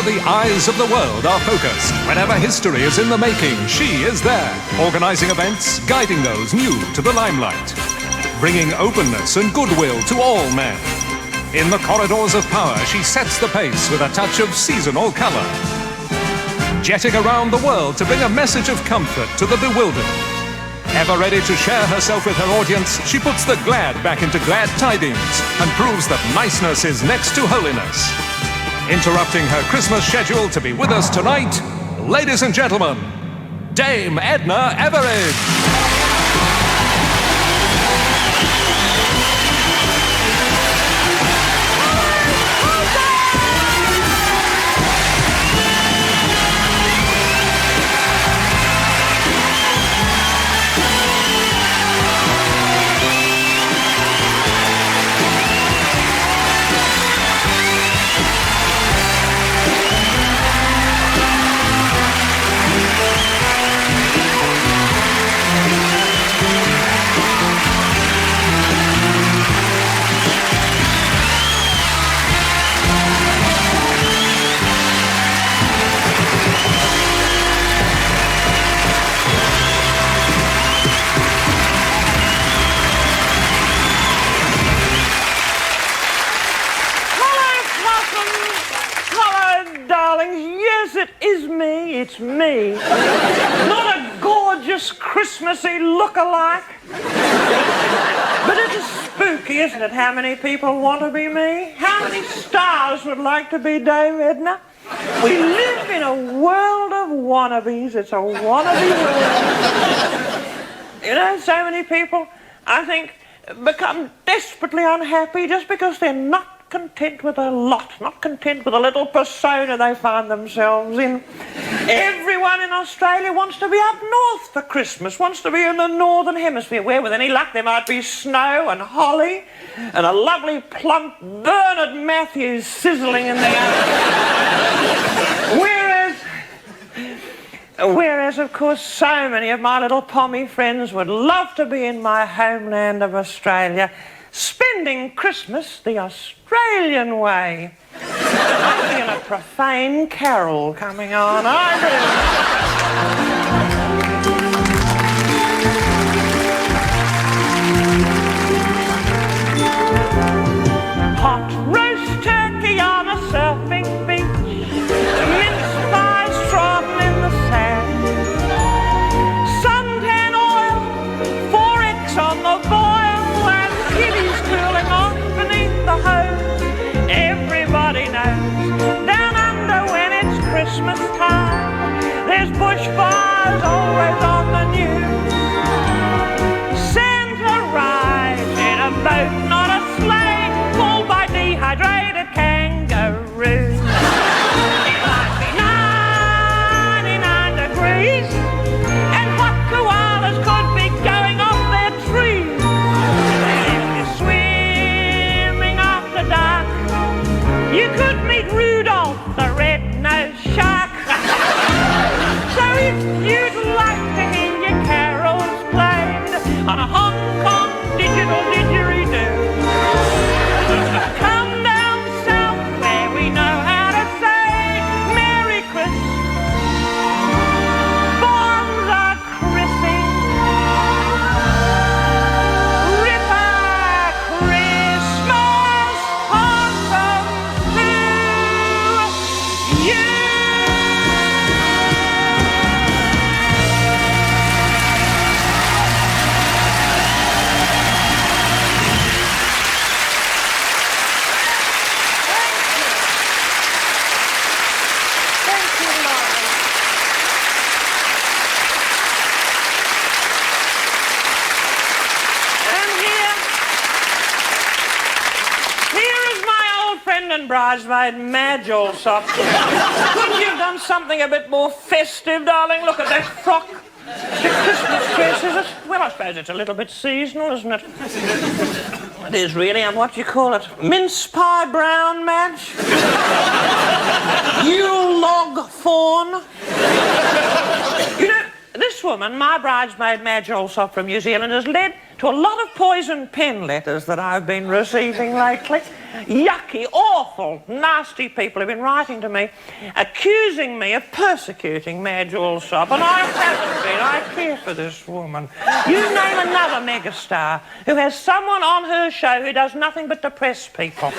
the eyes of the world are focused. Whenever history is in the making, she is there, organising events, guiding those new to the limelight, bringing openness and goodwill to all men. In the corridors of power, she sets the pace with a touch of seasonal colour, jetting around the world to bring a message of comfort to the bewildered. Ever ready to share herself with her audience, she puts the glad back into glad tidings and proves that niceness is next to holiness. Interrupting her Christmas schedule to be with us tonight, ladies and gentlemen, Dame Edna Everidge. It's me. Not a gorgeous Christmassy look-alike. But it's spooky, isn't it, how many people want to be me? How many stars would like to be Dame Edna? We live in a world of wannabes. It's a wannabe world. You know, so many people, I think, become desperately unhappy just because they're not content with a lot, not content with a little persona they find themselves in. Everyone in Australia wants to be up north for Christmas, wants to be in the northern hemisphere, where with any luck there might be snow and holly and a lovely plump Bernard Matthews sizzling in the air. Whereas, of course, so many of my little pommy friends would love to be in my homeland of Australia, spending Christmas the Australian way. I feel a profane carol coming on, I do. Hot roast turkey on a surfing beach, mince pies trodden in the sand, suntan oil, 4X on the boil, and kiddies cooling off beneath the hose. Everybody knows down under when it's Christmas time, there's bushfires always on the news. Santa rides in a boat, not a sleigh, pulled by dehydrated kangaroos. It might be 99 degrees and hot koalas could be going off their trees. If you're swimming after dark, you could meet Rudolph the red-nosed shark. So if you'd like to hear your carols played on a Hong Kong digital didgeridoo, come down south where we know how to say Merry Christmas. Bombs are chrissing. Ripper Christmas possums to you. Thank you, Lord. And here is my old friend and bridesmaid, Madge Allsop. Couldn't you have done something a bit more festive, darling? Look at that frock. The Christmas dress, is it? Well, I suppose it's a little bit seasonal, isn't it? It is really, and what do you call it? Mince pie brown, Madge? Yule log fawn? You know, this woman, my bridesmaid Madge Allsop from New Zealand, has led to a lot of poisoned pen letters that I've been receiving lately. Yucky, awful, nasty people have been writing to me, accusing me of persecuting Madge Allsop, and I haven't been. I care for this woman. You name another megastar who has someone on her show who does nothing but depress people.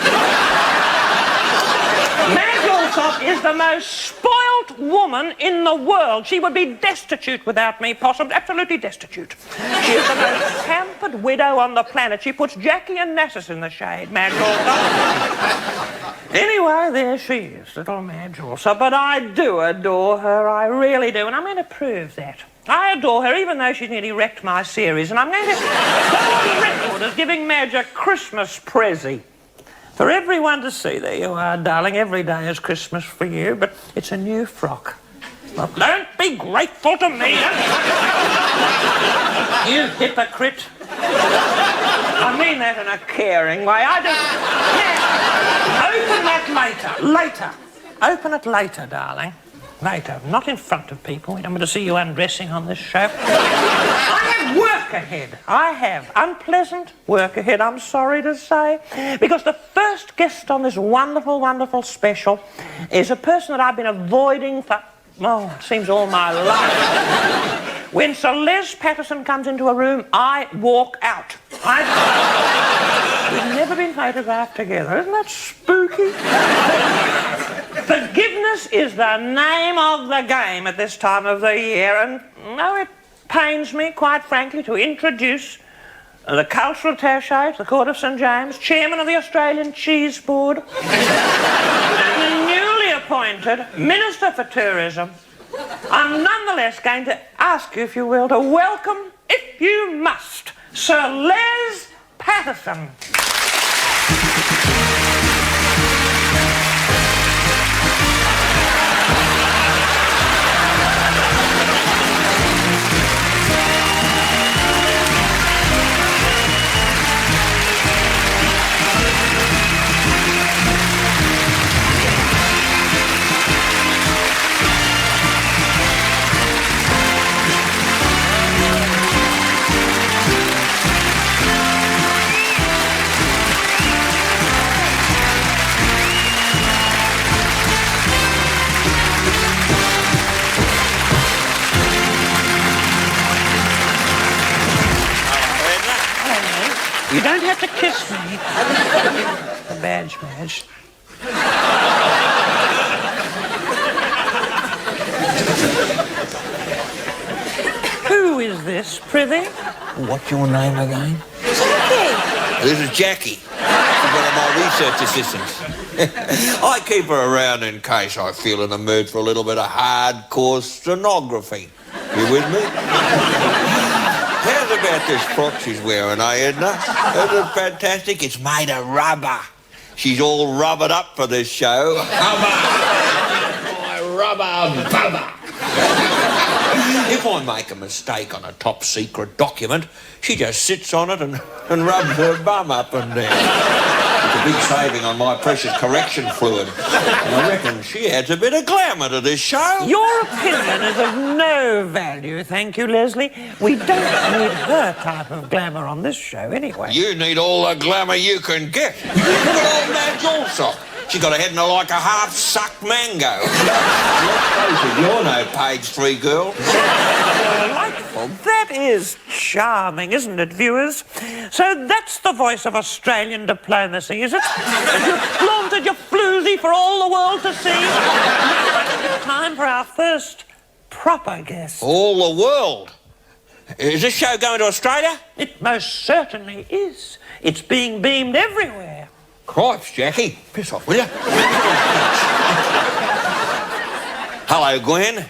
Madge Allsop is the most spoilt woman in the world. She would be destitute without me, possibly absolutely destitute. She is the most pampered widow on the planet. She puts Jackie and Nassus in the shade, Madge Allsop. Anyway, there she is, little Madge Allsop. But I do adore her, I really do, and I'm going to prove that. I adore her, even though she's nearly wrecked my series, and I'm going to go on record as giving Madge a Christmas prezi. For everyone to see. There you are, darling. Every day is Christmas for you, but it's a new frock. Look, don't be grateful to me. You hypocrite. I mean that in a caring way. I don't... Yeah. Open that later. Open it later, darling. Later. Not in front of people. We don't want to see you undressing on this show. I have work ahead. I have unpleasant work ahead, I'm sorry to say. Because the first guest on this wonderful, wonderful special is a person that I've been avoiding for, oh, it seems all my life. When Sir Les Patterson comes into a room, I walk out. We've never been photographed together. Isn't that spooky? Forgiveness is the name of the game at this time of the year, and no, it pains me, quite frankly, to introduce the cultural attaché to the Court of St James, chairman of the Australian Cheese Board, the newly appointed Minister for Tourism. I'm nonetheless going to ask you, if you will, to welcome, if you must, Sir Les Patterson. You don't have to kiss me. The badge. Who is this, prithee? What's your name again? Jackie. This is Jackie. She's one of my research assistants. I keep her around in case I feel in the mood for a little bit of hardcore stenography. You with me? How's about this frock she's wearing, Edna? Isn't it fantastic? It's made of rubber. She's all rubbered up for this show. My rubber bubba. If I make a mistake on a top secret document, she just sits on it and rubs her bum up and down. It's a big saving on my precious correction fluid. And I reckon she adds a bit of glamour to this show. Your opinion is of no value, thank you, Leslie. We don't need her type of glamour on this show anyway. You need all the glamour you can get. Look at old Madge Allsop. She's got a head like a half-sucked mango. You're no page 3 girl. Delightful. That is charming, isn't it, viewers? So that's the voice of Australian diplomacy, is it? You've flaunted your floozy for all the world to see. Time for our first proper guest. All the world? Is this show going to Australia? It most certainly is. It's being beamed everywhere. Cripes, Jackie. Piss off, will you? Hello, Gwen.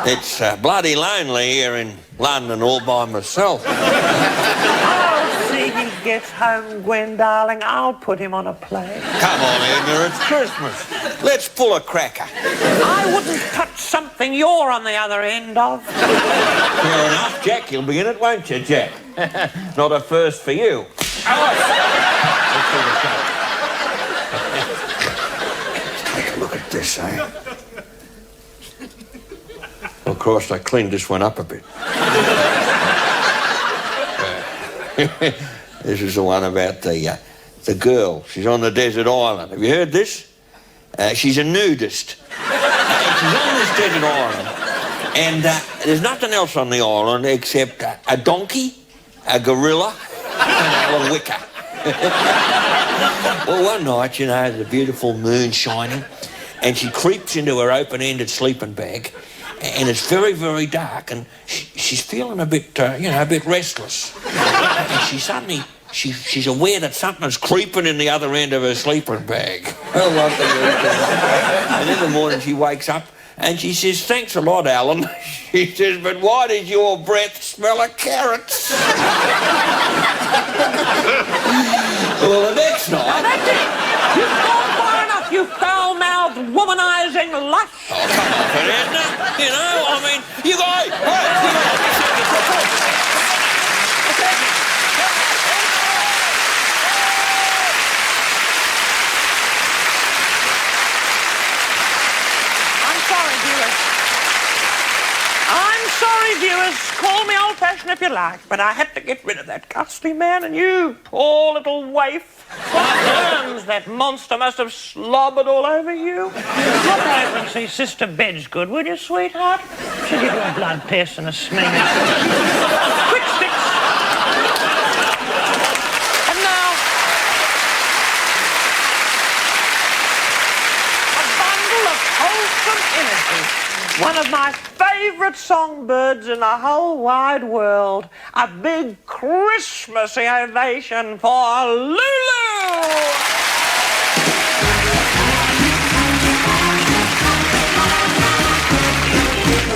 It's bloody lonely here in London all by myself. I'll see he gets home, Gwen, darling. I'll put him on a plane. Come on, Edna, it's Christmas. Let's pull a cracker. I wouldn't touch something you're on the other end of. Fair enough, Jack. You'll be in it, won't you, Jack? Not a first for you. Take a look at this, eh? Look of course, I cleaned this one up a bit. This is the one about the girl. She's on the desert island. Have you heard this? She's a nudist. She's on this desert island. And there's nothing else on the island except a donkey, a gorilla, and a wicker. Well, one night, you know, there's a beautiful moon shining, and she creeps into her open-ended sleeping bag, and it's very, very dark, and she's feeling a bit, a bit restless. And she suddenly, she's aware that something's creeping in the other end of her sleeping bag. Oh, what the hell? And in the morning, she wakes up, and she says, "Thanks a lot, Alan." She says, "But why does your breath smell of carrots?" Well, the next night... Now, that's it. You've gone far enough, you foul-mouthed, womanising lush. Oh, come off it, Edna. You know, I mean, you guys... I'm sorry, viewers. Call me old-fashioned if you like, but I had to get rid of that ghastly man, and you, poor little waif. What germs that monster must have slobbered all over you. Look over and see Sister Bedgegood, will you, sweetheart? She'll give you a blood test and a smear. Quick sticks. And now... a bundle of wholesome energy. One of my favourite songbirds in the whole wide world. A big Christmassy ovation for Lulu!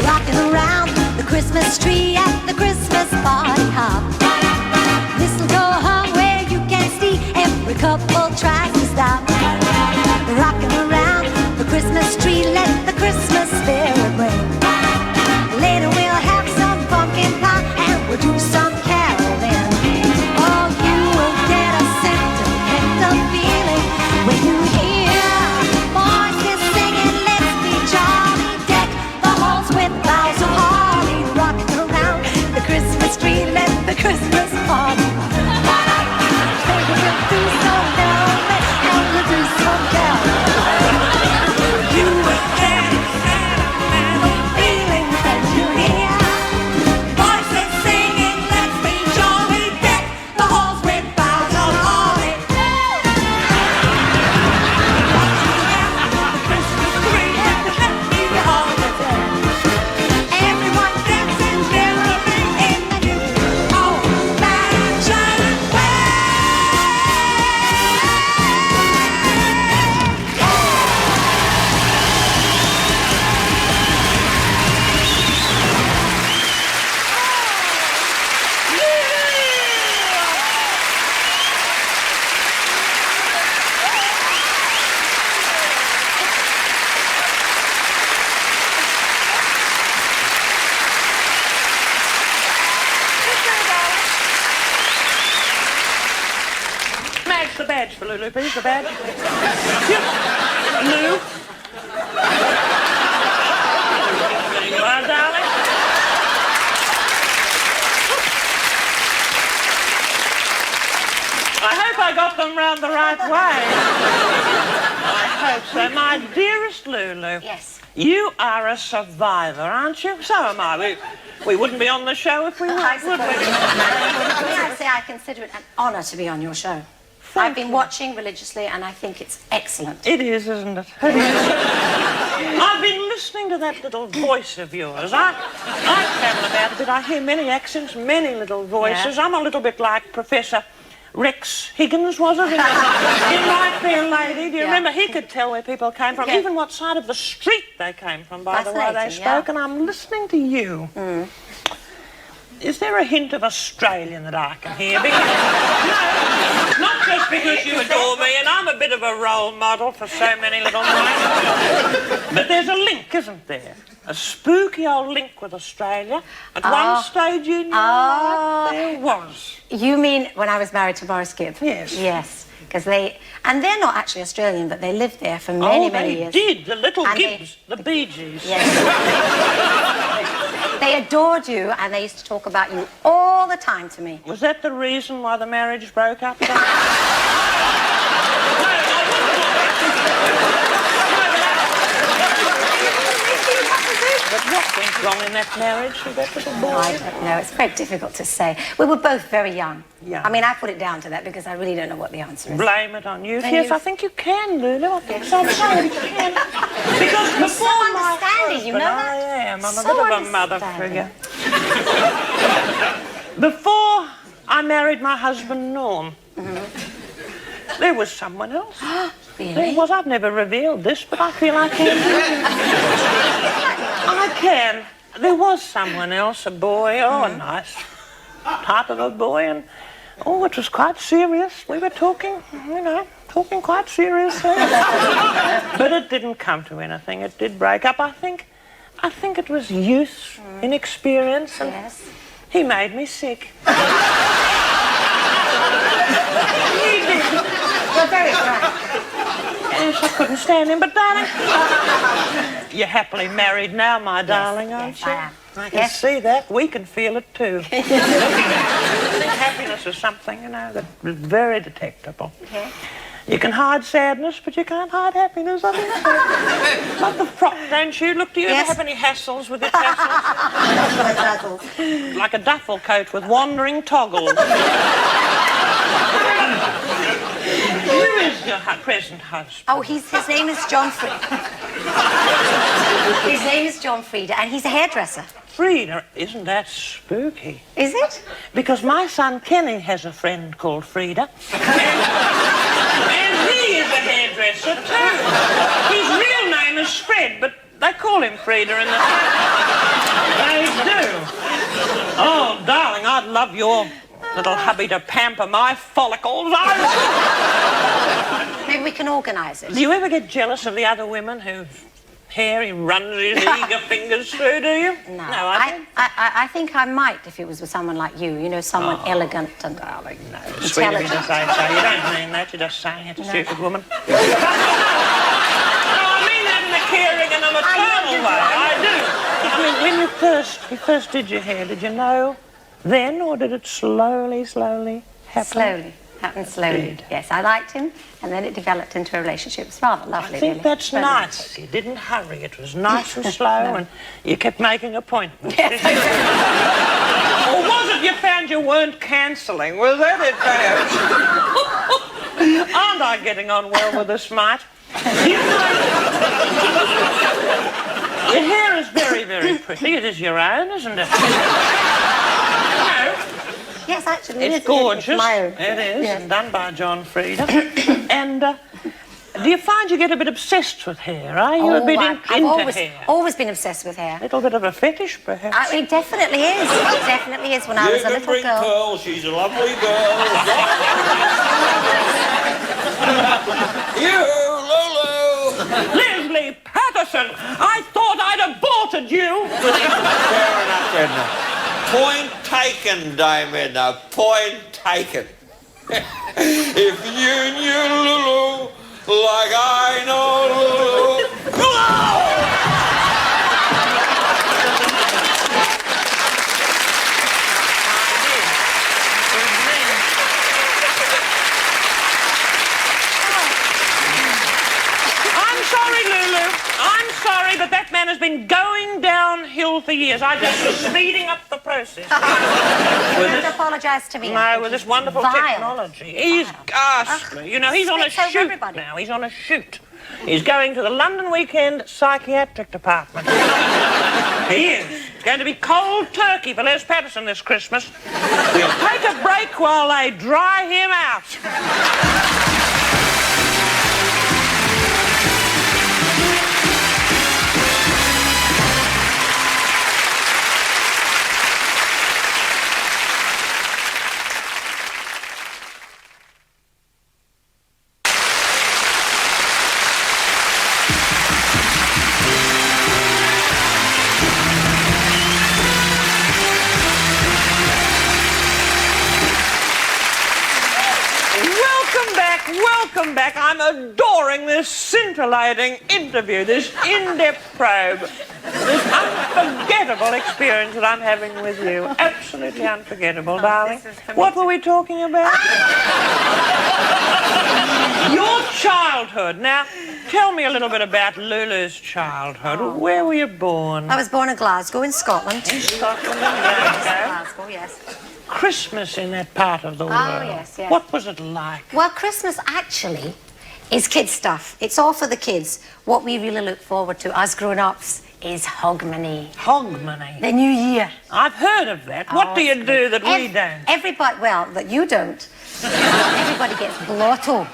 Rocking around the Christmas tree at the Christmas party hop. This'll go home where you can see every couple tries to stop. Rocking around the Christmas tree, let the Christmas spirit ring. Later we'll have some pumpkin pie and we'll do some caroling. Oh, you will get a sentimental feeling when you hear voices singing, "Let's be jolly." Deck the halls with boughs of holly. Rocking around the Christmas tree, let the Christmas party. Baby, we'll do some caroling and we'll do some caroling. You will get a sentimental feeling when you hear voices singing, "Let's be jolly." Deck the halls with boughs of holly. The Christmas tree and the happy holiday. Everyone dancing merrily in the new old-fashioned way. Madge, the badge for Lulu, please, the badge. Lou. There you are, darling. I hope I got them round the right way. I hope so. My dearest Lulu. Yes. You are a survivor, aren't you? So am I. We wouldn't be on the show if we I weren't, would suppose. we? May I say I consider it an honour to be on your show. I've been watching religiously and I think it's excellent. It is, isn't it? It is. I've been listening to that little voice of yours. I travel about a bit. I hear many accents, many little voices. Yeah. I'm a little bit like Professor Rex Higgins, was it? In Right Fair Lady. Do you remember? He could tell where people came from, even what side of the street they came from by the way they Fascinating, spoke. yeah. And I'm listening to you. Is there a hint of Australian that I can hear? Because, no, not just because you adore me, and I'm a bit of a role model for so many little minds. But there's a link, isn't there? A spooky old link with Australia. At one stage in your life, there was. You mean when I was married to Boris Gibb? Yes. Yes, because they're not actually Australian, but they lived there for many, many years. They did. The little And Gibbs, the Bee Gees. Yes. They adored you, and they used to talk about you all the time to me. Was that the reason why the marriage broke up? But what went wrong in that marriage with that little boy? I don't know. It's very difficult to say. We were both very young. Yeah. I mean, I put it down to that because I really don't know what the answer is. Blame it on you. Then Yes, you- I think you can, Lulu. I think so. I'm sorry, you can. Because You're before so my understanding, you know husband, that? I am. I'm a So bit of a mother understanding. figure. Before I married my husband, Norm, there was someone else. There Really? was. I've never revealed this, but I feel I can. I can. There was someone else, a boy, a nice type of a boy, and it was quite serious. We were talking, talking quite seriously. But it didn't come to anything. It did break up. I think it was youth, inexperience, and Yes. he made me sick. You're very frank. Yes, I couldn't stand him, but darling, you're happily married now, my darling, aren't yes, you? I am. I can Yes. see that. We can feel it too. I think happiness is something, that is very detectable. Okay. You can hide sadness, but you can't hide happiness, I think so. Like the frock, don't you? Look, do you Yes. ever have any hassles with your tassels? Like a duffel coat with wandering toggles. Who is your present husband? Oh, his name is John Frieda. His name is John Frieda, and he's a hairdresser. Frida, isn't that spooky? Is it? Because my son Kenny has a friend called Frida. And he is a hairdresser too. His real name is Fred, but they call him Frida in the They do. Oh, darling, I'd love your little hubby to pamper my follicles. Maybe we can organise it. Do you ever get jealous of the other women whose hair he runs his eager fingers through, do you? No, I don't. I think I might if it was with someone like you, someone elegant and Darling, no. Sweet of you to say so. You don't mean that. You're just saying it, a stupid woman. No, I mean that in a caring and a maternal way. I do. I mean, when you first did your hair, did you know then, or did it slowly happen? Slowly. Happened slowly. Yes, I liked him, and then it developed into a relationship. It's rather lovely, I think really. that's Very nice. You didn't hurry. It was nice and slow, and you kept making appointments. Yes, I Or was it you found you weren't cancelling? Was that it, perhaps? Aren't I getting on well with this mite? Your hair is very, very pretty. It is your own, isn't it? Yes, actually, It's gorgeous. It's my own. It is, Yes. and done by John Frieda. And do you find you get a bit obsessed with hair? Are you a bit I've into hair? always been obsessed with hair. A little bit of a fetish, perhaps? It definitely is. It definitely is when I was a little girl. Pearl, she's a lovely girl. You, Lulu. Leslie Patterson, I thought I'd aborted you. Fair enough, Edna. Point taken, Dame Edna. Point taken. If you knew Lulu like I know Lulu. I'm sorry, Lulu. I'm sorry, but that man has been going downhill for years. I just was speeding up the process. You don't apologise to me. I No, think with this he's wonderful vile. technology. He's ghastly. He's on a Spits over shoot everybody. now. He's on a shoot. He's going to the London Weekend Psychiatric Department. He is. It's going to be cold turkey for Les Patterson this Christmas. We'll take a break while they dry him out. welcome back. I'm adoring this scintillating interview, this in-depth probe, this unforgettable experience that I'm having with you. Absolutely unforgettable, darling. What were we talking about? Your childhood. Now, tell me a little bit about Lulu's childhood. Where were you born? I was born in Glasgow, in Scotland. In Scotland, Glasgow, yes. Christmas in that part of the world. Oh, yes, yes. What was it like? Well, Christmas actually is kid stuff. It's all for the kids. What we really look forward to, us grown-ups, is Hogmanay. Hogmanay? The New Year. I've heard of that. What do you do that we don't? Everybody, well, that you don't. Everybody gets blotto.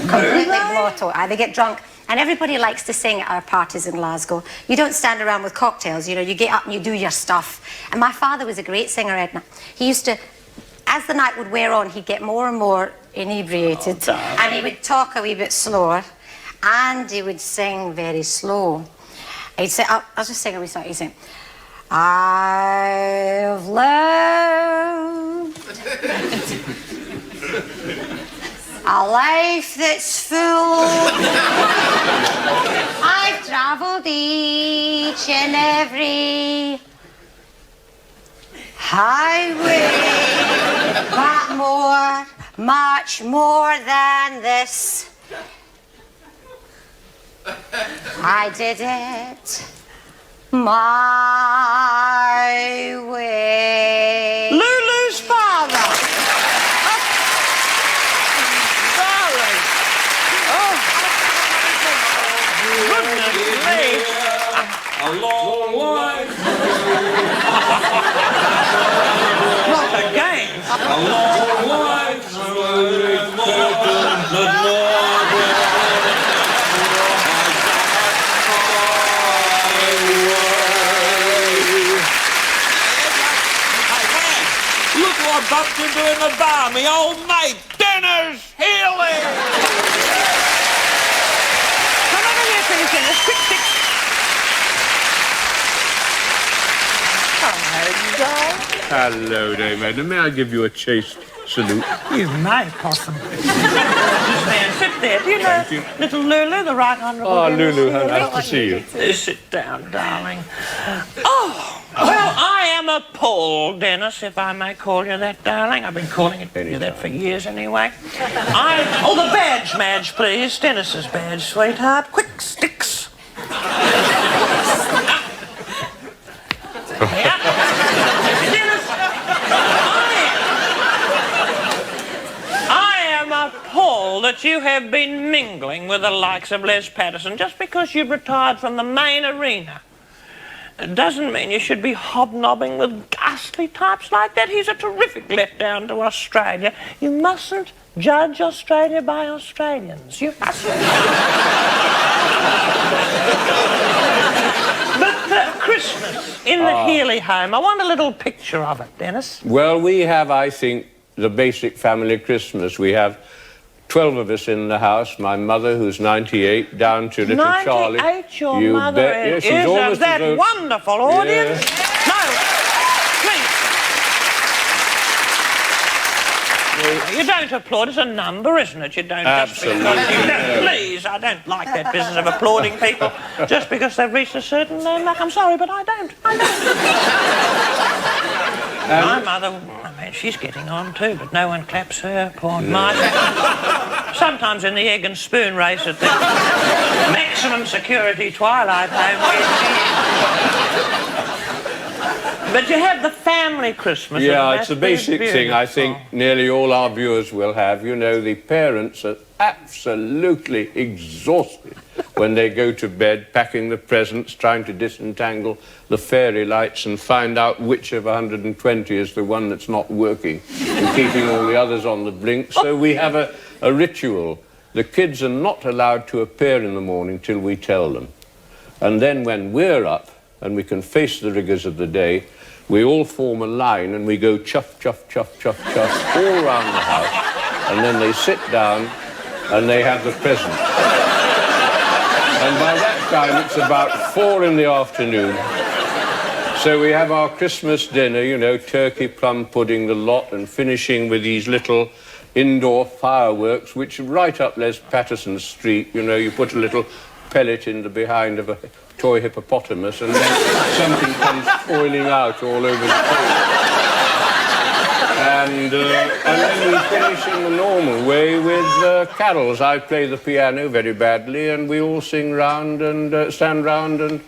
Completely blotto. They get drunk. And everybody likes to sing at our parties in Glasgow. You don't stand around with cocktails, you know, you get up and you do your stuff. And my father was a great singer, Edna. He used to, as the night would wear on, he'd get more and more inebriated. And he would talk a wee bit slower. And he would sing very slow. He'd say, I'll just sing a wee song. He'd say, I've lived a life that's full. I've travelled each and every highway, but more, much more than this, I did it my way. Lulu's father. A long life. What a game. A long life. Look what I bumped into in the bar, me old mate, Dennis Healy. Come over here, please, Dennis. Quick, quick. Hello there, madam. May I give you a chaste salute? You may, Possum. Just stand, sit there. Do you know little Lulu, the Right Honourable? Oh, Dennis Lulu, Healy? nice to see you. Sit down, darling. Oh, well, I am appalled, Dennis, if I may call you that, darling. I've been calling you that for years anyway. Oh, the badge, Madge, please. Dennis's badge, sweetheart. Quick, sticks. Yeah. Dennis, I am appalled that you have been mingling with the likes of Les Patterson just because you've retired from the main arena. It doesn't mean you should be hobnobbing with ghastly types like that. He's a terrific letdown to Australia. You mustn't judge Australia by Australians. You mustn't. But Christmas in the Healy home. I want a little picture of it, Dennis. Well, we have, I think, the basic family Christmas. We have 12 of us in the house. My mother, who's 98, down to little 98, Charlie. Your You mother bet. Yes, she's is almost of that as old. wonderful audience. Yeah. No, please. You don't applaud. It's a number, isn't it? You don't Absolutely. just because you don't. Please, I don't like that business of applauding people just because they've reached a certain mark. I'm sorry, but I don't. My mother, I mean, she's getting on too, but no one claps her, poor miser. Sometimes in the egg and spoon race at the maximum security Twilight home where But you have the family Christmas. Yeah, it's a basic thing I think nearly all our viewers will have. You know, the parents are absolutely exhausted when they go to bed, packing the presents, trying to disentangle the fairy lights and find out which of 120 is the one that's not working and keeping all the others on the blink. So we have a ritual. The kids are not allowed to appear in the morning till we tell them. And then when we're up and we can face the rigours of the day, we all form a line and we go chuff, chuff, chuff, chuff, chuff all around the house. And then they sit down and they have the present. And by that time, it's about 4 in the afternoon. So we have our Christmas dinner, you know, turkey, plum pudding, the lot, and finishing with these little indoor fireworks, which right up Les Patterson Street, you know, you put a little pellet in the behind of a toy hippopotamus and then something comes boiling out all over the place. And then we finish in the normal way with carols. I play the piano very badly and we all sing round and stand round and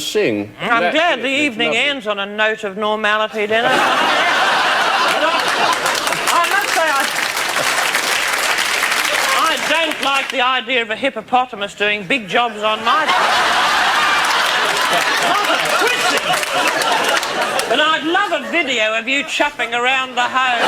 sing. I'm glad the evening ends on a note of normality, Dennis. I must say, I don't like the idea of a hippopotamus doing big jobs on my Not a twitching. But I'd love a video of you chuffing around the home.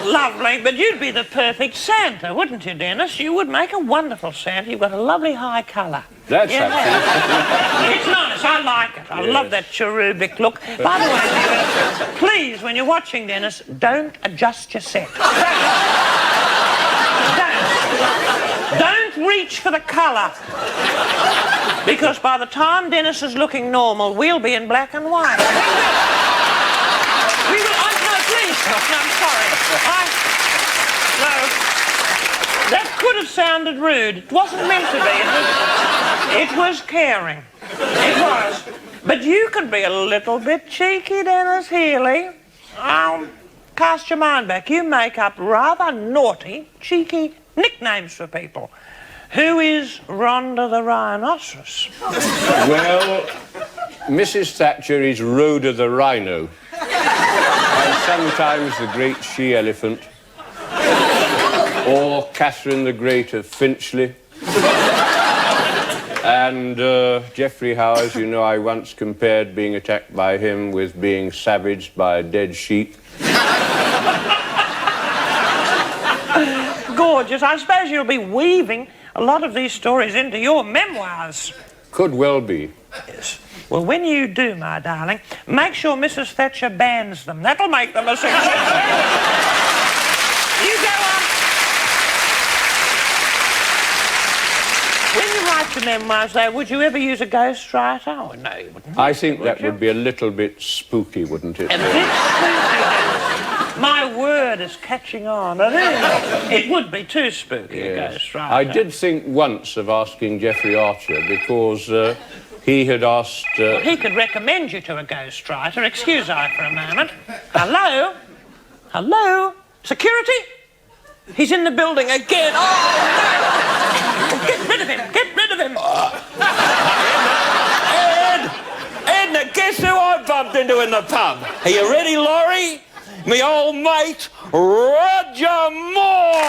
Lovely, but you'd be the perfect Santa, wouldn't you, Dennis? You would make a wonderful Santa. You've got a lovely high colour. That's absolutely... It's nice, I like it. I love that cherubic look. By the way, Dennis, please, when you're watching Dennis, don't adjust your set. Don't reach for the colour. Because by the time Dennis is looking normal, we'll be in black and white. We will... no, please. No, I'm sorry. No. That could have sounded rude. It wasn't meant to be. It was caring. It was. But you could be a little bit cheeky, Dennis Healy. Cast your mind back. You make up rather naughty, cheeky nicknames for people. Who is Rhonda the Rhinoceros? Well, Mrs. Thatcher is Rhoda the Rhino. And sometimes the Great She-Elephant. Or Catherine the Great of Finchley. And Geoffrey Howes, you know, I once compared being attacked by him with being savaged by a dead sheep. Gorgeous. I suppose you'll be weaving a lot of these stories into your memoirs. Could well be. Yes. Well, when you do, my darling, make sure Mrs. Thatcher bans them. That'll make them a success. You go on. When you write your memoirs, though, would you ever use a ghostwriter? Oh, no, you wouldn't. I think that would be a little bit spooky, wouldn't it? A bit spooky. My word is catching on. It would be too spooky, Yes. a ghostwriter. I did think once of asking Geoffrey Archer because he had asked... He could recommend you to a ghostwriter. Excuse I for a moment. Hello? Hello? Security? He's in the building again. Oh, no! Get rid of him. Get rid of him. Edna, guess who I bumped into in the pub? Are you ready, Laurie? Me old mate, Roger Moore!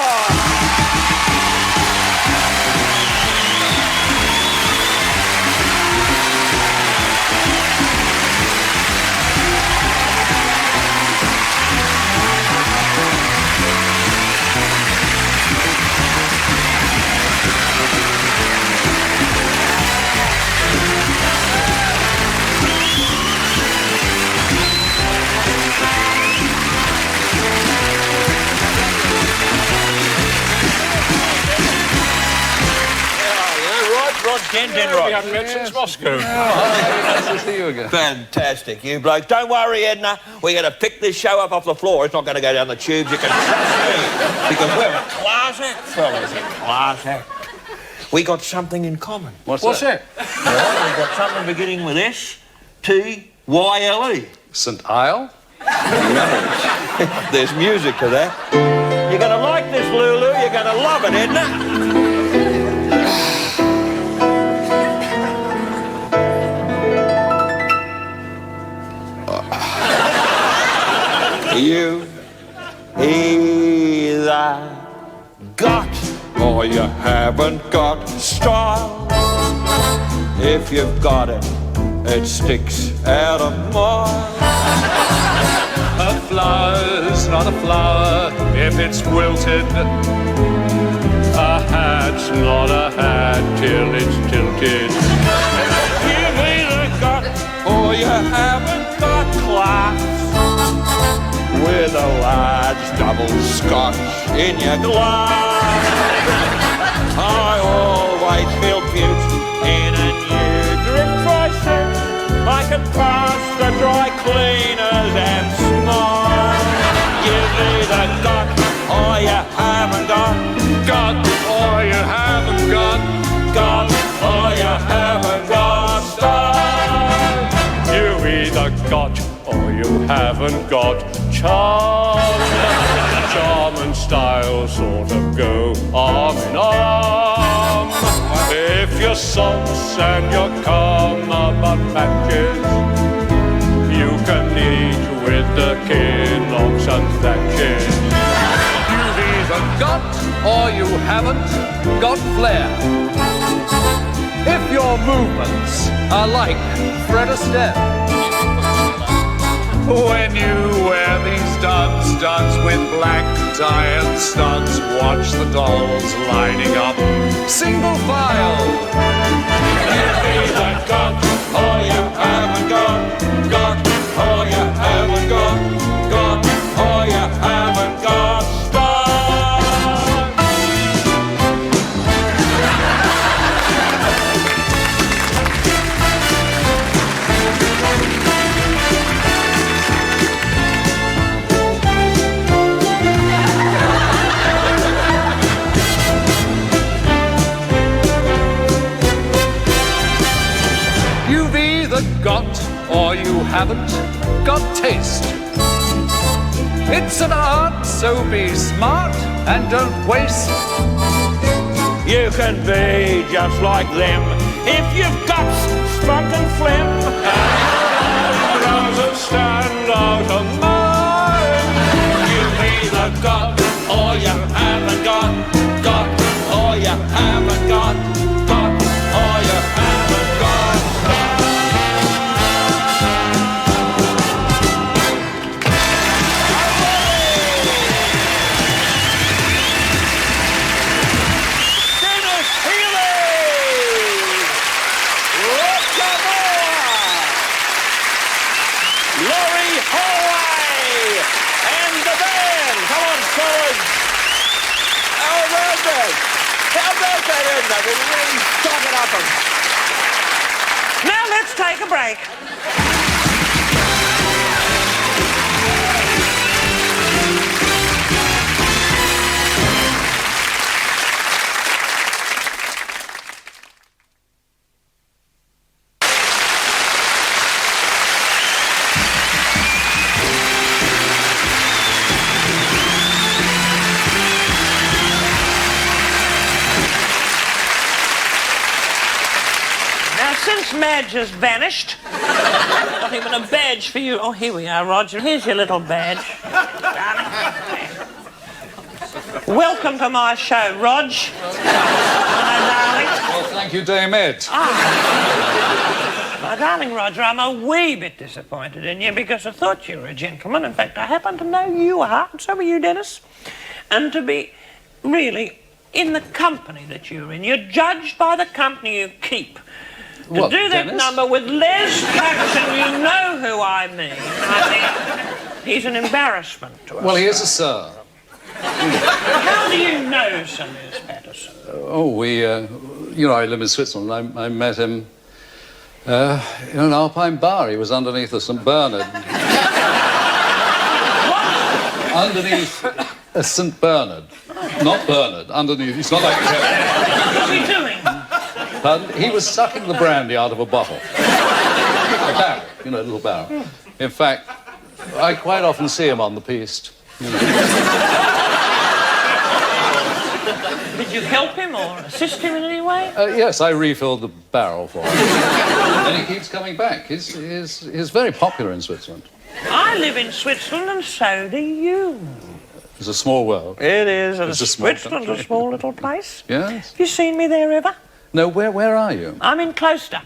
We haven't met since Moscow. Nice to see you again. Fantastic, you blokes. Don't worry, Edna. We're going to pick this show up off the floor. It's not going to go down the tubes. You can trust me. Because we're a class act, fellas. A class act. We got something in common. What's that? Well, we've got something beginning with S-T-Y-L-E. St. Isle? There's music to that. You're going to like this, Lulu. You're going to love it, Edna. You either got or you haven't got style. If you've got it, it sticks out a mile. A flower's not a flower if it's wilted. A hat's not a hat till it's tilted. You've either got or you haven't got class. With a large double scotch in your glass. I always feel beauty in a new drip process. I can pass the dry cleaners and smile. You've either got or you haven't got charm. Charm and style sort of go arm in arm. If your salts and your cardamom matches, you can eat with the Kinnocks and Thatches. You've either got or you haven't got flair. If your movements are like Fred Astaire. When you wear these duds with black tie and studs, watch the dolls lining up, single file. You've either got or you haven't got or you haven't got or you haven't got style. You've either got or you haven't got taste. It's an art, so be smart and don't waste. You can be just like them if you've got spunk and phlegm. Trousers stand out of mine. You've either got or you haven't got or you haven't got or you haven't got. Dennis Healy! Laurie Holloway and the band. Come on, fellas. How about that? How about that, Edna? We really stock it up. Now let's take a break. Since Madge has vanished, not even a badge for you. Oh, here we are, Roger. Here's your little badge. Welcome to my show, Rog. My darling. Well, thank you, Dame Ed. My darling Roger, I'm a wee bit disappointed in you because I thought you were a gentleman. In fact, I happen to know you are, and so are you, Dennis. And to be really in the company that you're in, you're judged by the company you keep. To What, do that Dennis? number with Les Patterson, you know who I mean. I think he's an embarrassment to us. Well, he is a sir. How do you know Sir Les Patterson? I live in Switzerland. I met him in an Alpine bar. He was underneath the St. Bernard. Underneath a St. Bernard. Not Bernard. Underneath. It's not like... What's he doing? Pardon? He was sucking the brandy out of a bottle. A barrel. A little barrel. In fact, I quite often see him on the piste. Did you help him or assist him in any way? Yes, I refilled the barrel for him. And he keeps coming back. He's very popular in Switzerland. I live in Switzerland and so do you. It's a small world. It is. It's a small Switzerland's a country. small little place. Yes. Have you seen me there ever? No, where are you? I'm in Cloister.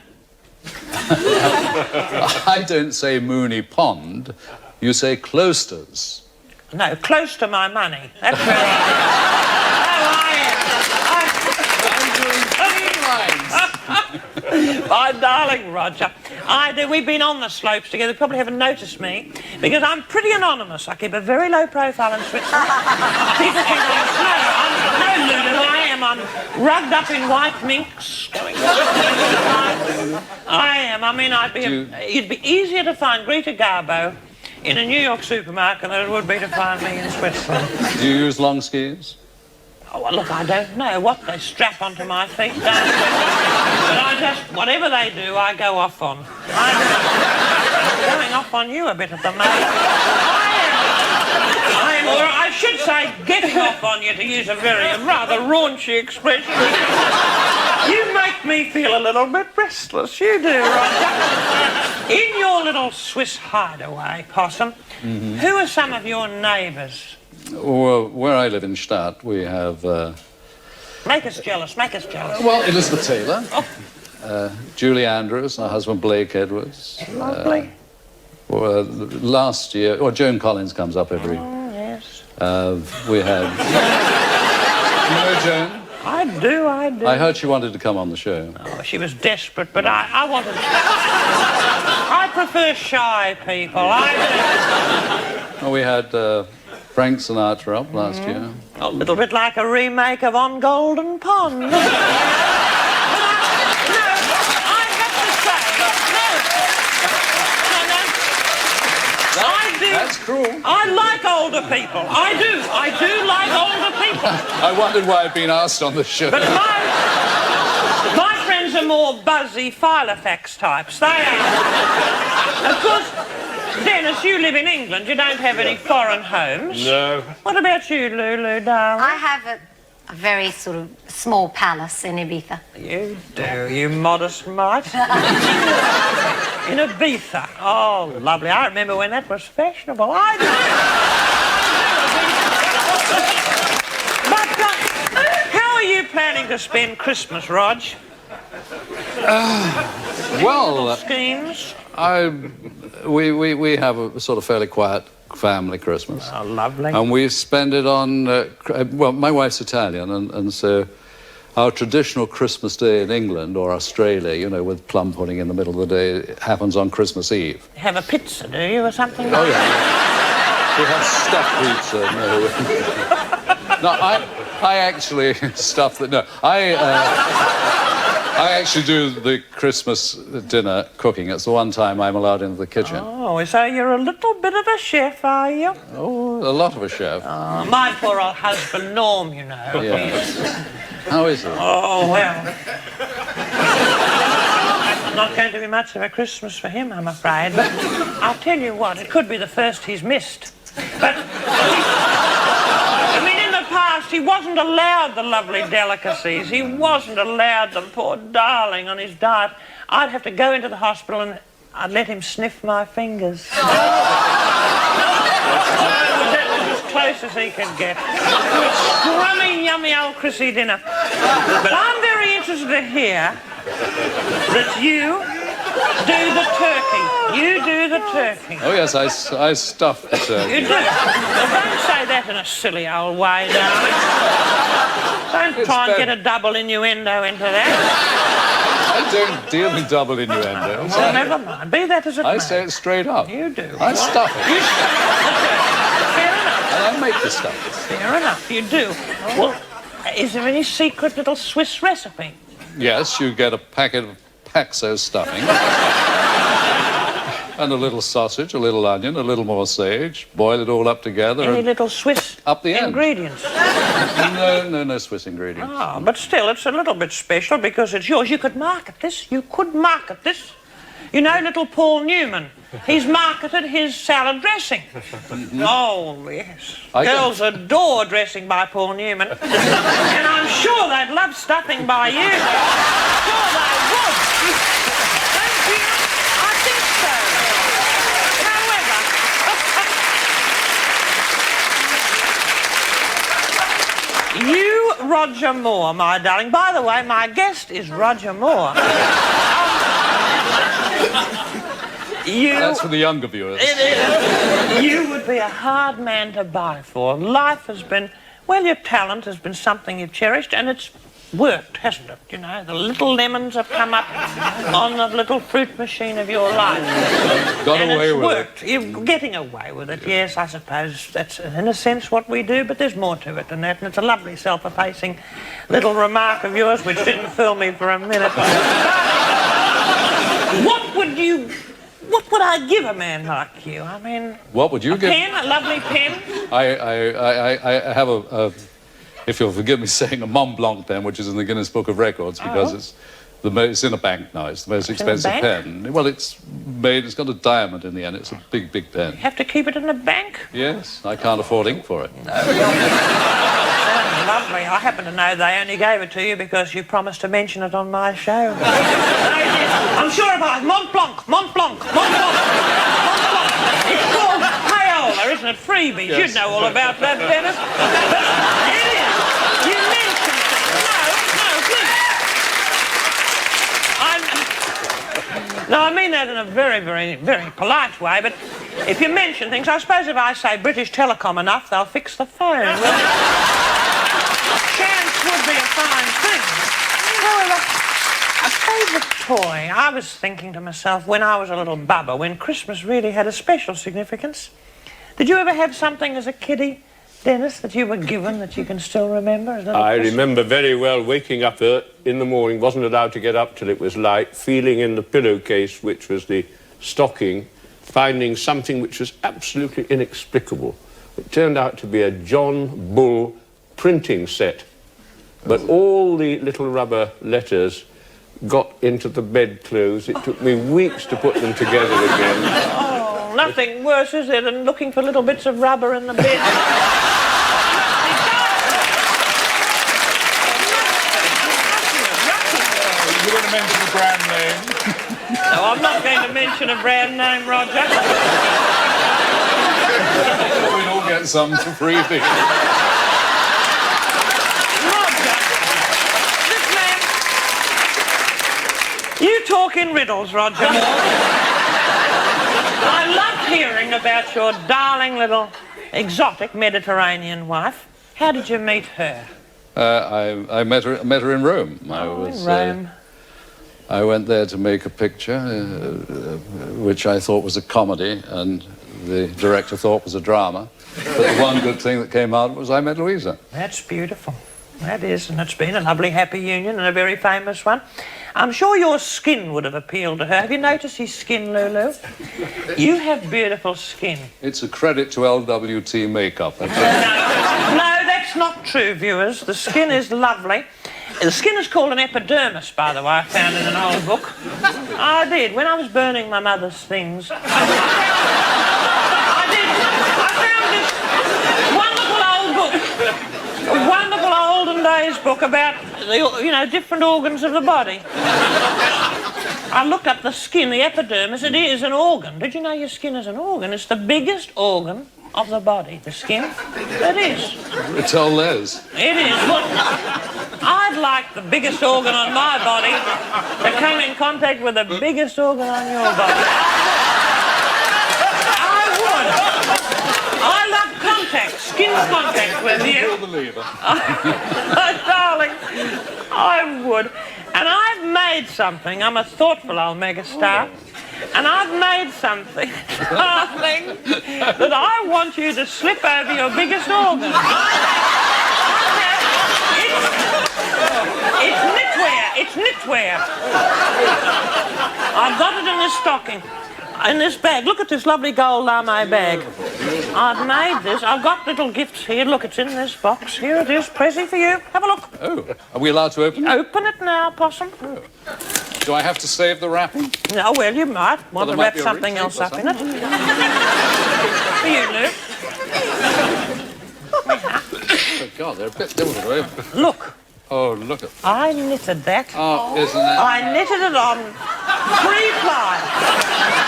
I don't say Mooney Pond. You say Cloisters. No, close to my money. That's where I am. My darling Roger, we've been on the slopes together. You probably haven't noticed me because I'm pretty anonymous. I keep a very low profile in Switzerland. People think I'm no Lulu, I am. I'm rugged up in white minks. I am. I mean, it'd be easier to find Greta Garbo in a New York supermarket than it would be to find me in Switzerland. Do you use long skis? Oh, well, look, I don't know what they strap onto my feet, don't they? But whatever they do, I go off on. going off on you a bit at the moment. Or I should say getting off on you, to use a rather raunchy expression. You make me feel a little bit restless, you do, Roger. In your little Swiss hideaway, Possum, who are some of your neighbours? Well, where I live in Stadt, we have... Make us jealous, make us jealous. Well, Elizabeth Taylor, Julie Andrews, her husband Blake Edwards. Lovely. Last year, Joan Collins comes up every... Yes. We had... You know Joan? I do. I heard she wanted to come on the show. Oh, she was desperate, but I wanted... I prefer shy people, I do. Well, we had Frank Sinatra up last year. A little bit like a remake of On Golden Pond. I have to say, I do. That's cruel. I like older people. I do like older people. I wondered why I'd been asked on the show. But my friends are more buzzy Filofax types. They are. Of course, Dennis, you live in England. You don't have any foreign homes. No. What about you, Lulu, darling? I have a very sort of small palace in Ibiza. You do, you modest mite. In Ibiza. Oh, lovely. I remember when that was fashionable. I do. But how are you planning to spend Christmas, Rog? Well, Schemes? we have a sort of fairly quiet family Christmas. Oh, lovely. And we spend it on... well, my wife's Italian, and so our traditional Christmas Day in England or Australia, you know, with plum pudding in the middle of the day, happens on Christmas Eve. Have a pizza, do you, or something? Oh, yeah. We have stuffed pizza. No, I actually stuff that... No, I actually do the Christmas dinner cooking. It's the one time I'm allowed into the kitchen. Oh, so you're a little bit of a chef, are you? Oh, a lot of a chef. Oh, my poor old husband, Norm, you know. Yeah. How is it? Oh, well. Not going to be much of a Christmas for him, I'm afraid. But I'll tell you what, it could be the first he's missed. But... I mean, in the past, he wasn't allowed the lovely delicacies. He wasn't allowed them, poor darling, on his diet. I'd have to go into the hospital and I'd let him sniff my fingers. That was as close as he could get. Scrummy, yummy old Chrissy dinner. But I'm very interested to hear that you do the turkey. You do the turkey. Oh, yes, I stuff the turkey. You do? Well, don't say that in a silly old way, darling. Don't try and get a double innuendo into that. I don't deal in double innuendo. Well, never mind. Be that as it may. I say it straight up. You do. I stuff it. You stuff it. Fair enough. And I make the stuff. Fair enough, you do. Well, is there any secret little Swiss recipe? Yes, you get a packet of Paxo stuffing. And a little sausage, a little onion, a little more sage. Boil it all up together. Any and little Swiss up the ingredients? No Swiss ingredients. Oh, but still, it's a little bit special because it's yours. You could market this. You could market this. You know little Paul Newman? He's marketed his salad dressing. Oh, yes. Girls adore dressing by Paul Newman. And I'm sure they'd love stuffing by you. Sure they would. Don't you? I think so. However... You, Roger Moore, my darling. By the way, my guest is Roger Moore. That's for the younger viewers. You would be a hard man to buy for. Life has been, well, your talent has been something you've cherished, and it's worked, hasn't it? You know, the little lemons have come up on the little fruit machine of your life. Got away with worked. You're getting away with it, yes, I suppose that's in a sense what we do, but there's more to it than that, and it's a lovely self-effacing little remark of yours which didn't fool me for a minute. What would I give a man like you? I mean... What would you give? A pen, a lovely pen. I have a if you'll forgive me saying, a Mont Blanc pen, which is in the Guinness Book of Records, because it's It's in a bank now. It's the most expensive pen. Well, it's got a diamond in the end. It's a big, big pen. You have to keep it in the bank? Yes, I can't afford ink for it. Lovely. I happen to know they only gave it to you because you promised to mention it on my show. I'm sure about it. Mont Blanc. It's called payola, isn't it? Freebies. Yes. You'd know all about that, Dennis. But it is. You mentioned it. No, I mean that in a very, very, very polite way, but if you mention things, I suppose if I say British Telecom enough, they'll fix the phone. Well, chance would be a fine thing. However, a favourite toy. I was thinking to myself when I was a little bubba, when Christmas really had a special significance. Did you ever have something as a kiddie, Dennis, that you were given that you can still remember? I remember very well waking up in the morning, wasn't allowed to get up till it was light, feeling in the pillowcase, which was the stocking, finding something which was absolutely inexplicable. It turned out to be a John Bull printing set. But all the little rubber letters got into the bedclothes. It took me weeks to put them together again. Oh, nothing worse, is there, than looking for little bits of rubber in the bed? You want to mention a brand name? No, I'm not going to mention a brand name, Roger. We'd all get some for free. You talk in riddles, Roger. I love hearing about your darling little exotic Mediterranean wife. How did you meet her? I met her in Rome. In Rome. I went there to make a picture, which I thought was a comedy, and the director thought was a drama. But the one good thing that came out was I met Louisa. That's beautiful. That is, and it's been a lovely, happy union and a very famous one. I'm sure your skin would have appealed to her. Have you noticed his skin, Lulu? You have beautiful skin. It's a credit to LWT makeup. No, that's not true, viewers. The skin is lovely. The skin is called an epidermis, by the way. I found in an old book. I did. When I was burning my mother's things, I found this wonderful old book. A wonderful olden days book about, different organs of the body. I looked up the skin, the epidermis. It is an organ. Did you know your skin is an organ? It's the biggest organ of the body, the skin. It is. Tell Les. It is. Well, I'd like the biggest organ on my body to come in contact with the biggest organ on your body. I would. I love contact, skin contact with you. Pull the lever. Darling, I would. And I've made something. I'm a thoughtful old megastar. And I've made something, darling, that I want you to slip over your biggest organ. It's knitwear. It's knitwear. I've got it in this stocking. In this bag. Look at this lovely gold lame bag. I've made this. I've got little gifts here. Look, it's in this box. Here it is. Present for you. Have a look. Oh, are we allowed to open it? Open it now, Possum. Oh. Do I have to save the wrapping? No, well, you might want to wrap something else up in it. For you, Lou. Oh, God, they're a bit difficult to open. Look. Oh, look at that. I knitted that. Oh, isn't it? I knitted it on 3-ply.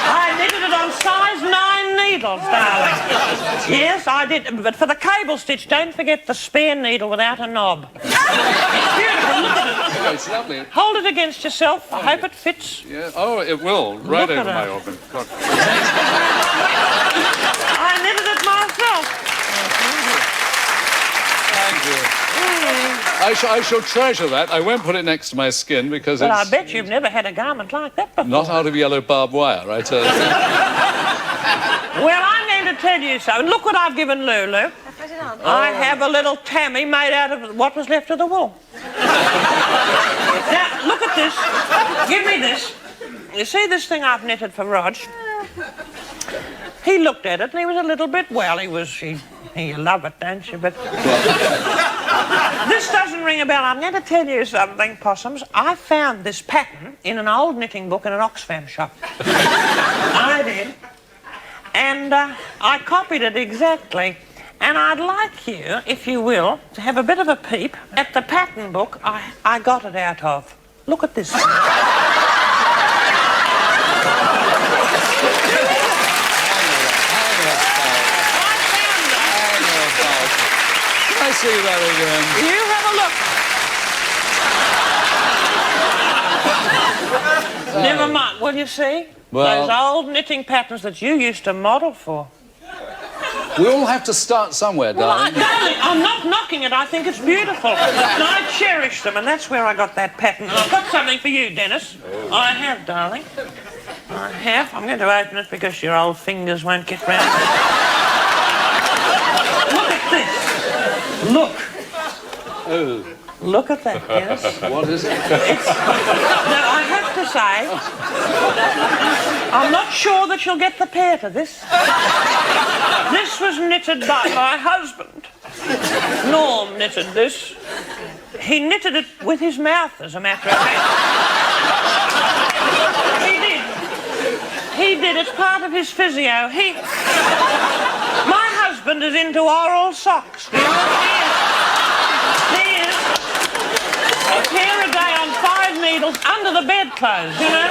I knitted it on size 9 needles, darling. Yes, I did. But for the cable stitch, don't forget the spare needle without a knob. It's beautiful. Look at it. Oh, it's lovely. Hold it against yourself. I hope it fits. Yeah. Oh, it will. Right Look over at my it. organ. God. I knitted it myself. Thank you. I shall treasure that. I won't put it next to my skin because Well, it's... I bet you've never had a garment like that before. Not out of yellow barbed wire, I tell you. Well, I'm going to tell you so. Look what I've given Lulu. I have a little tammy made out of what was left of the wool. Now, look at this. Give me this. You see this thing I've knitted for Rog? He looked at it and he was a little bit, well, you love it, don't you? But This doesn't ring a bell. I'm going to tell you something, Possums. I found this pattern in an old knitting book in an Oxfam shop. I did. And I copied it exactly. And I'd like you, if you will, to have a bit of a peep at the pattern book I got it out of. Look at this. I see that again. You have a look. Never mind. Well, you see? Well, those old knitting patterns that you used to model for. we all have to start somewhere, darling. Darling, I'm not knocking it. I think it's beautiful. And I cherish them, and that's where I got that pattern. And I've got something for you, Dennis. I have, darling. I have. I'm going to open it because your old fingers won't get round it. Look at this. Look. Oh. Look at that, Dennis. What is it? Now, I have to say, I'm not sure that you'll get the pair to this. This was knitted by my husband. Norm knitted this. He knitted it with his mouth, as a matter of fact. He did. He did. It's part of his physio. My husband is into oral socks. Do you know what he is? He is. A pair a day on 5 needles under the bedclothes, you know?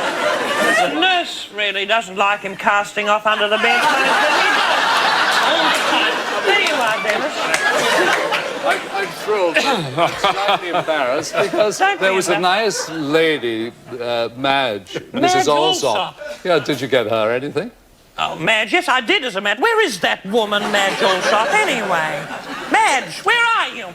The nurse really doesn't like him casting off under the bedclothes, but he does. All the time. There you are, Dennis. I'm thrilled. I'm slightly embarrassed because there was a nice lady, Madge, Mrs. Allsop. Yeah, did you get her anything? Oh, Madge, yes, I did as a matter. Where is that woman, Madge Allsop, anyway? Madge, where are you?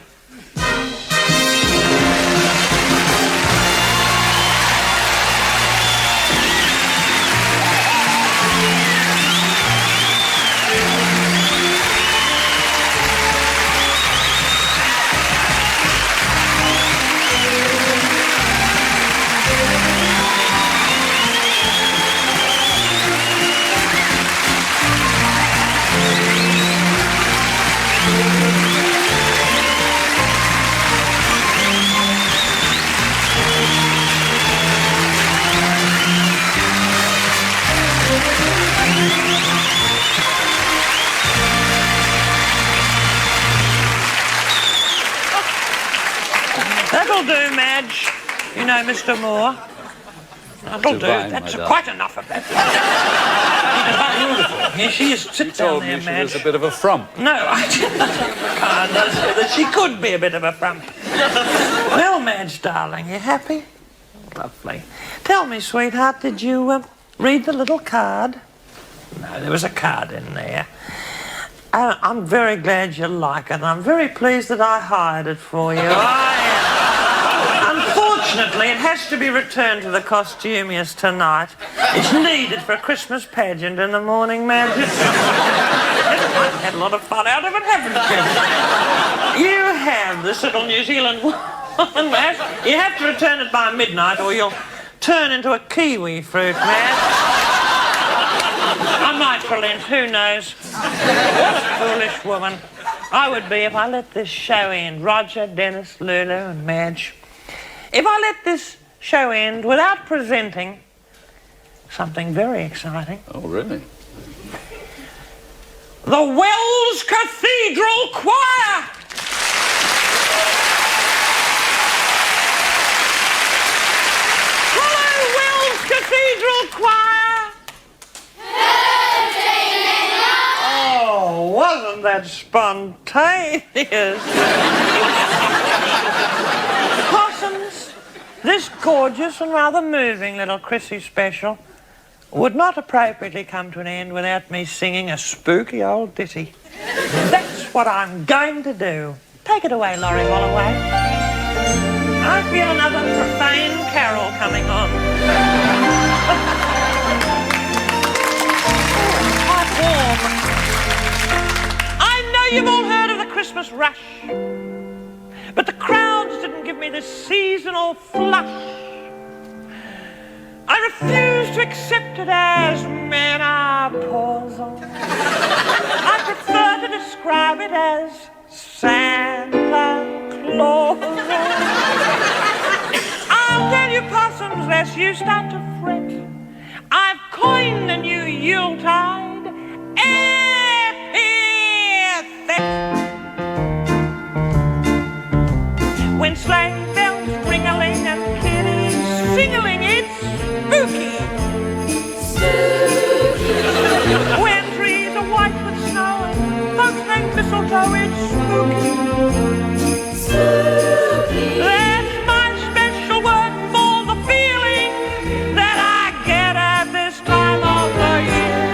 That'll do, Madge. You know, Mr. Moore. That'll do. That's quite enough of that. Here she is. Sit down there, Madge. She was a bit of a frump. No, I didn't. That she could be a bit of a frump. Well, Madge, darling, you happy? Lovely. Tell me, sweetheart, did you read the little card? No, there was a card in there. I'm very glad you like it, and I'm very pleased that I hired it for you. Unfortunately, it has to be returned to the costumiers tonight. It's needed for a Christmas pageant in the morning, Madge. I've had a lot of fun out of it, haven't you? You have this little New Zealand woman, Madge. You have to return it by midnight or you'll turn into a kiwi fruit, Madge. I might relent, who knows? What a foolish woman I would be if I let this show end. Roger, Dennis, Lulu and Madge. If I let this show end without presenting something very exciting. Oh, really? The Wells Cathedral Choir! Hello, Wells Cathedral Choir! Oh, wasn't that spontaneous? Possums, this gorgeous and rather moving little Chrissy special would not appropriately come to an end without me singing a spooky old ditty. That's what I'm going to do. Take it away, Laurie Holloway. I feel another profane carol coming on. Quite warm. I know you've all heard of the Christmas rush, but the crowds didn't give me this seasonal flush. I refuse to accept it as menopause. I prefer to describe it as Santa Claus. lest you start to fret, I've coined a new Yuletide epithet. When sleigh bells ring-a-ling and kiddies sing-a-ling, it's spooky. Spooky. When trees are white with snow and folks make mistletoe, it's spooky. Spooky. That's my special word for the feeling that I get at this time of the year.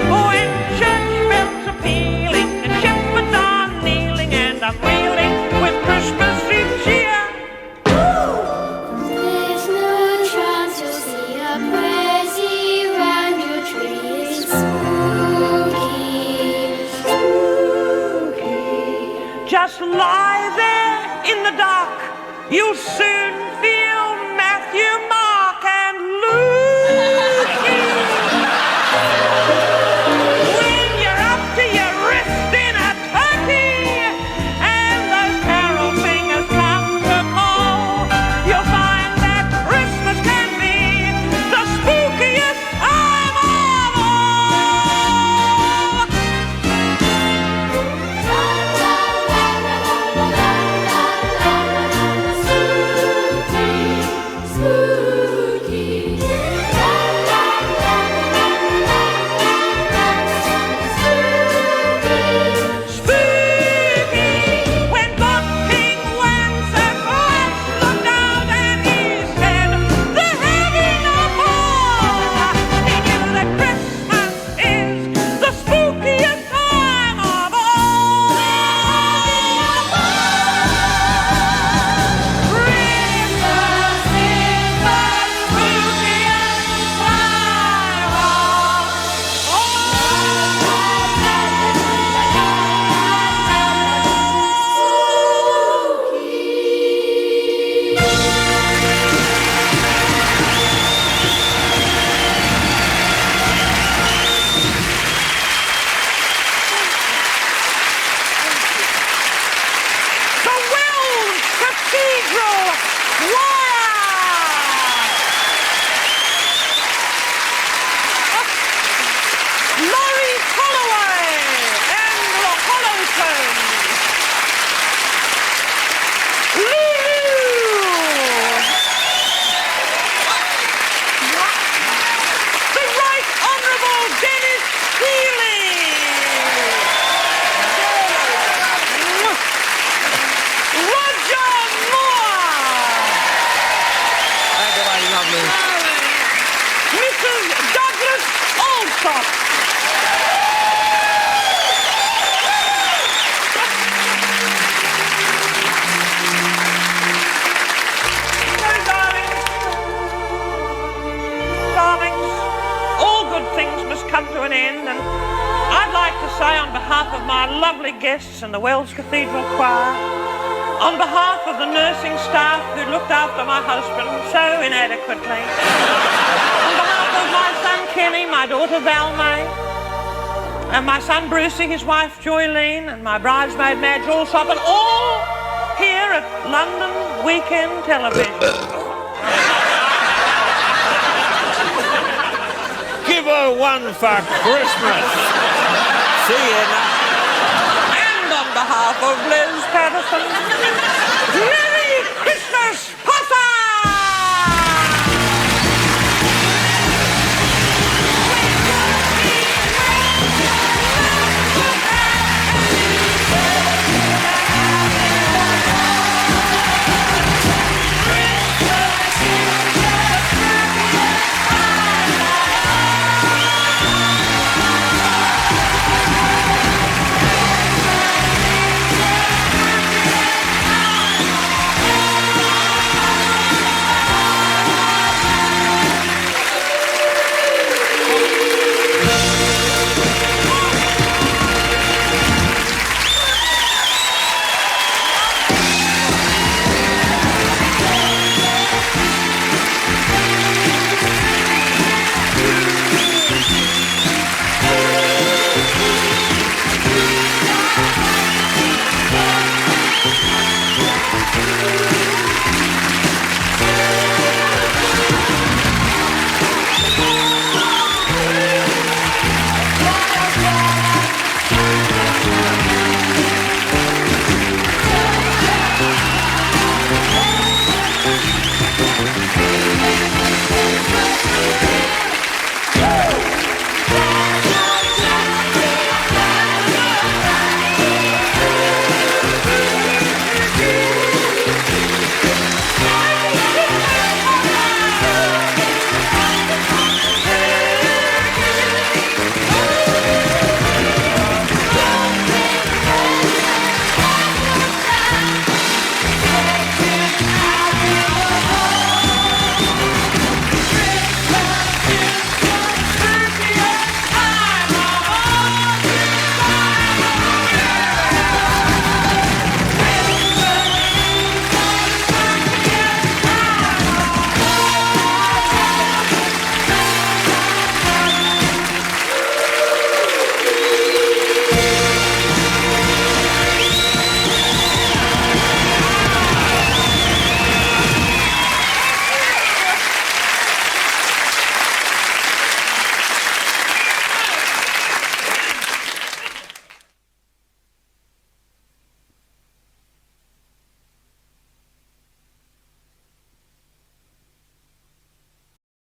When church bells are pealing and shepherds are kneeling and I'm reeling with Christmas Eve cheer. There's no chance you'll see a pressie round your tree. It's spooky, spooky. Just lie there in the dark. You'll soon feel Matthew, Mark, and Lucy. When you're up to your wrist in a turkey and those carol singers come to call, you'll find that Christmas can be the spookiest time of all. Spooky. When God King Wenceslas looked out and he said, "They're having a ball," he knew that Christmas is the spookiest time of all. Christmas is the spookiest time of the Wells Cathedral Choir. Laurie Holloway and the Hollowtones. Lulu. The Right Honourable Dennis Healy. Roger Moore. Mrs. Douglas Alsop. Darlings, all good things must come to an end, and I'd like to say on behalf of my lovely guests in the Wells Cathedral Choir, on behalf of the nursing staff who looked after my husband so inadequately, on behalf of my son Kenny, my daughter Valmay, and my son Brucey, his wife Joylene, and my bridesmaid Madge Alsop, and all here at London Weekend Television. Give her one for Christmas. See you, Edna. And on behalf of Liz Patterson,